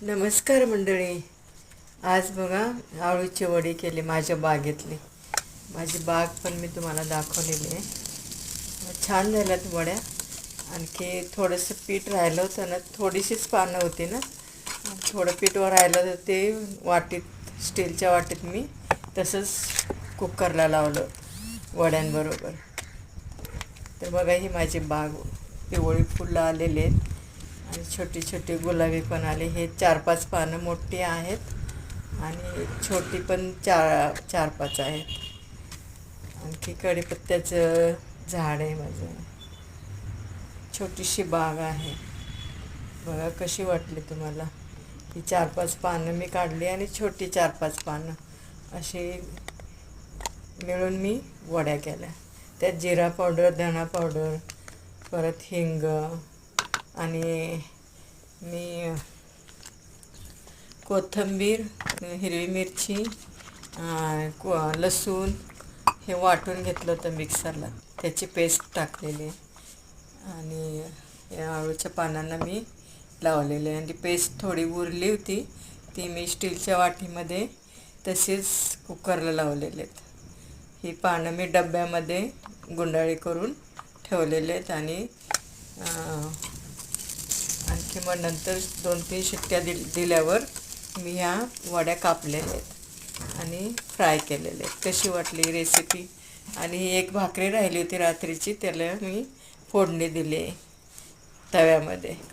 नमस्कार मंडळी. आज बघा आळूची वडी केली माझ्या बागेतली. माझी बाग पण मी तुम्हाला दाखवलेली आहे. छान झाल्यात वड्या. आणखी थोडंसं पीठ राहिलं होतं ना, थोडीशीच पानं होती ना, थोडं पीठ राहिलं तर ते वाटीत, स्टीलच्या वाटीत मी तसंच कुकरला लावलं वड्यांबरोबर. तर बघा ही माझी बाग, पिवळी फुलं आलेली आहेत आणि छोटी छोटी गुलाबी पण आले. हे 4-5 पानं मोठी आहेत आणि छोटी पण 4-5 आहेत. आणखी कढीपत्त्याचं झाड आहे माझं. छोटीशी बाग आहे. बघा कशी वाटली तुम्हाला. ही 4-5 पानं मी काढली आणि छोटी 4-5 पानं अशी मिळून मी वड्या केल्या. त्यात जिरा पावडर, धणा पावडर, परत हिंग आणि मी कोथिंबीर, हिरवी मिरची, लसूण हे वाटून घेतलं होतं मिक्सरला, त्याची पेस्ट टाकलेली आणि या आळूच्या पानांना मी लावलेले. आणि ती पेस्ट थोडी उरली होती, ती मी स्टीलच्या वाटीमध्ये तसेच कुकरला लावलेले आहेत. ही पानं मी डब्यामध्ये गुंडाळी करून ठेवलेले आहेत आणि आणखी मग नंतर 2-3 शिट्ट्या दिल्यावर मी ह्या वड्या कापलेल्या आहेत आणि फ्राय केलेल्या आहेत. कशी वाटली रेसिपी. आणि एक भाकरी राहिली होती रात्रीची, त्याला मी फोडणी दिली तव्यामध्ये.